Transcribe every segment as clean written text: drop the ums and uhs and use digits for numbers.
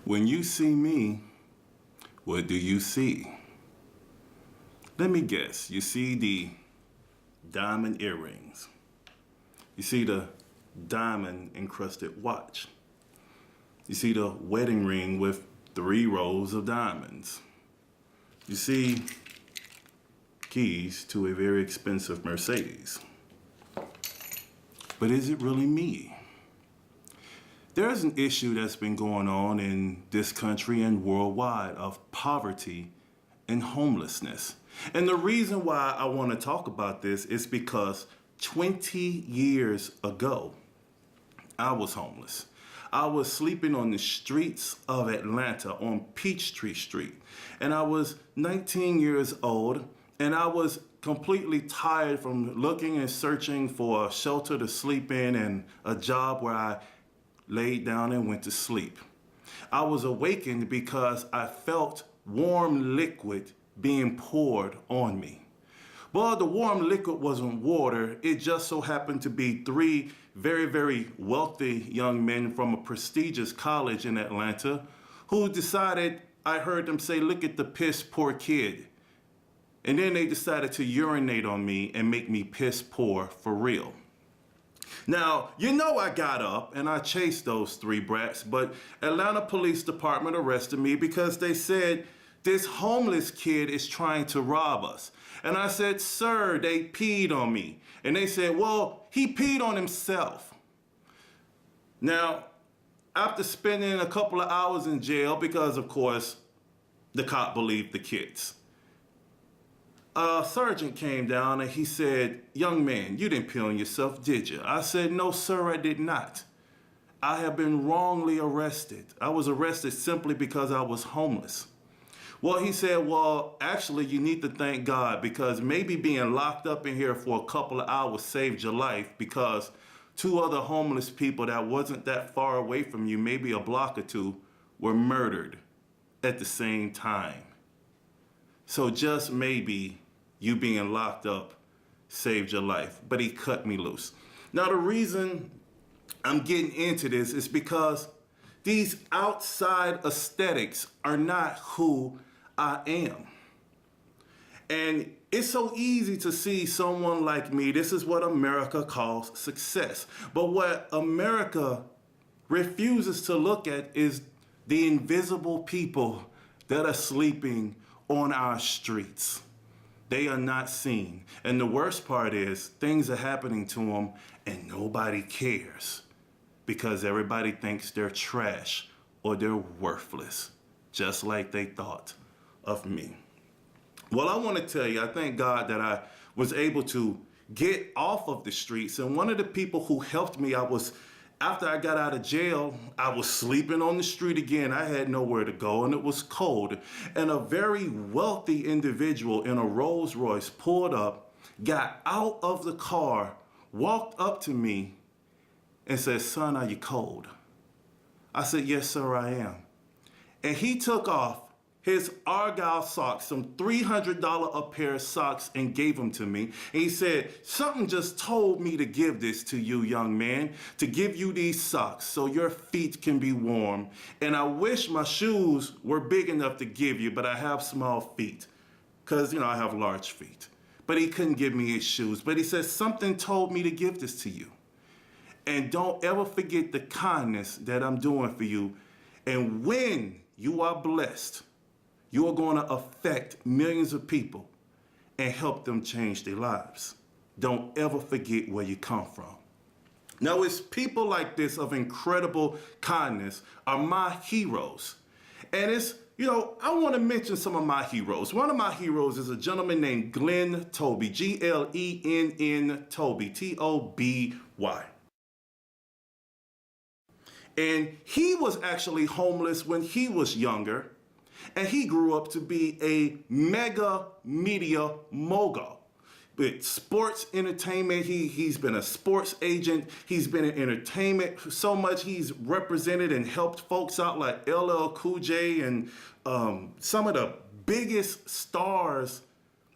When you see me, what do you see? Let me guess. You see the diamond earrings. You see the diamond encrusted watch. You see the wedding ring with 3 rows of diamonds. You see keys to a very expensive Mercedes. But is it really me? There's an issue that's been going on in this country and worldwide of poverty and homelessness. And the reason why I want to talk about this is because 20 years ago, I was homeless. I was sleeping on the streets of Atlanta on Peachtree Street. And I was 19 years old, and I was completely tired from looking and searching for a shelter to sleep in and a job where I laid down and went to sleep. I was awakened because I felt warm liquid being poured on me. Well, the warm liquid wasn't water. It just so happened to be 3 very, very wealthy young men from a prestigious college in Atlanta who decided, I heard them say, look at the piss poor kid. And then they decided to urinate on me and make me piss poor for real. Now, you know I got up and I chased those 3 brats, but Atlanta Police Department arrested me because they said this homeless kid is trying to rob us. And I said, sir, they peed on me. And they said, well, he peed on himself. Now, after spending a couple of hours in jail, because of course, the cop believed the kids, a sergeant came down and he said, young man, you didn't pee on yourself, did you? I said, no, sir, I did not. I have been wrongly arrested. I was arrested simply because I was homeless. Well, he said, well, actually, you need to thank God because maybe being locked up in here for a couple of hours saved your life because 2 other homeless people that wasn't that far away from you, maybe a block or 2, were murdered at the same time. So just maybe you being locked up saved your life, but he cut me loose. Now, the reason I'm getting into this is because these outside aesthetics are not who I am. And it's so easy to see someone like me. This is what America calls success. But what America refuses to look at is the invisible people that are sleeping on our streets. They are not seen. And the worst part is things are happening to them and nobody cares because everybody thinks they're trash or they're worthless, just like they thought of me. Well, I want to tell you, I thank God that I was able to get off of the streets. And one of the people who helped me, after I got out of jail, I was sleeping on the street again. I had nowhere to go and it was cold. And a very wealthy individual in a Rolls Royce pulled up, got out of the car, walked up to me and said, son, are you cold? I said, yes, sir, I am. And he took off his Argyle socks, some $300 a pair of socks, and gave them to me. And he said, something just told me to give this to you, young man, to give you these socks so your feet can be warm. And I wish my shoes were big enough to give you, but I have small feet because, I have large feet. But he couldn't give me his shoes. But he said, something told me to give this to you. And don't ever forget the kindness that I'm doing for you. And when you are blessed, you are going to affect millions of people and help them change their lives. Don't ever forget where you come from. Now, it's people like this of incredible kindness are my heroes. And it's, I want to mention some of my heroes. One of my heroes is a gentleman named Glen Toby, Glenn Toby, Toby. And he was actually homeless when he was younger. And he grew up to be a mega media mogul with sports entertainment. He's been a sports agent. He's been in entertainment so much. He's represented and helped folks out like LL Cool J and some of the biggest stars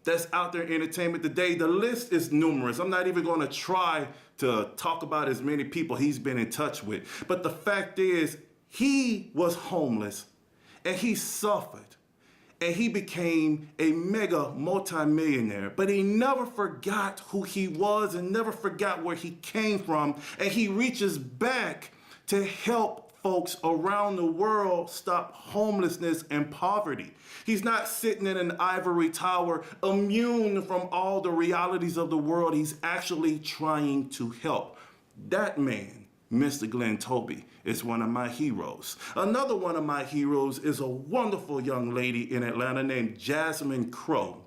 that's out there in entertainment today. The list is numerous. I'm not even going to try to talk about as many people he's been in touch with. But the fact is, He was homeless and he suffered and he became a mega multimillionaire, but he never forgot who he was and never forgot where he came from. And he reaches back to help folks around the world stop homelessness and poverty. He's not sitting in an ivory tower immune from all the realities of the world. He's actually trying to help. That man, Mr. Glen Toby, is one of my heroes. Another one of my heroes is a wonderful young lady in Atlanta named Jasmine Crowe.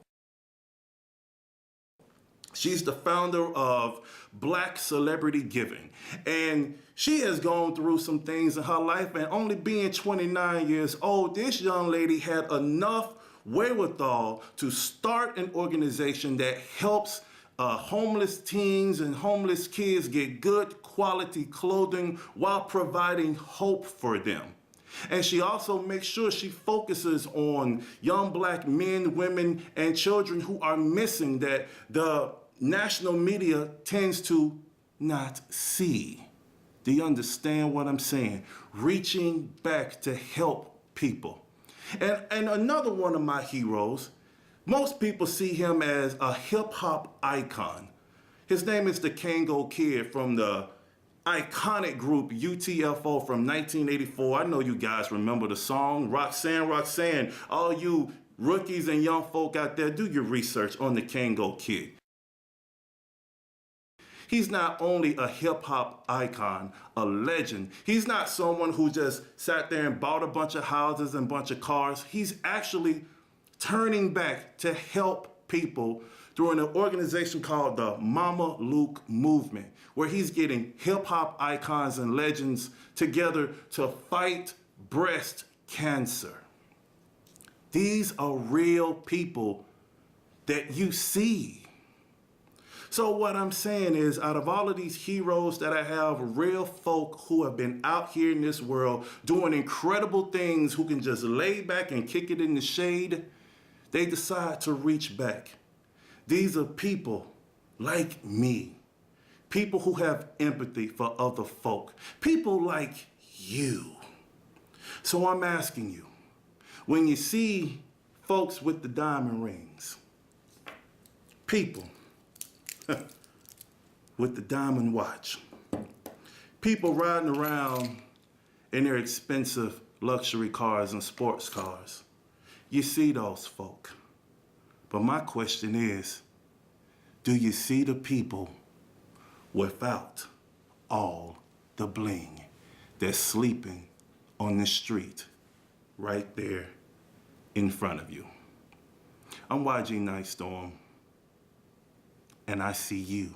She's the founder of Black Celebrity Giving. And she has gone through some things in her life, and only being 29 years old, this young lady had enough wherewithal to start an organization that helps homeless teens and homeless kids get good quality clothing while providing hope for them. And she also makes sure she focuses on young black men, women, and children who are missing that the national media tends to not see. Do you understand what I'm saying? Reaching back to help people. And another one of my heroes, most people see him as a hip-hop icon. His name is the Kangol Kid from the iconic group U.T.F.O from 1984. I know you guys remember the song, Roxanne, Roxanne. All you rookies and young folk out there, do your research on the Kangol Kid. He's not only a hip-hop icon, a legend. He's not someone who just sat there and bought a bunch of houses and a bunch of cars. He's actually turning back to help people through an organization called the Mama Luke Movement, where he's getting hip-hop icons and legends together to fight breast cancer. These are real people that you see. So what I'm saying is, out of all of these heroes that I have, real folk who have been out here in this world doing incredible things, who can just lay back and kick it in the shade, they decide to reach back. These are people like me, people who have empathy for other folk, people like you. So I'm asking you, when you see folks with the diamond rings, people with the diamond watch, people riding around in their expensive luxury cars and sports cars, you see those folk. But my question is, do you see the people without all the bling that's sleeping on the street right there in front of you? I'm YG Nyghtstorm, and I see you.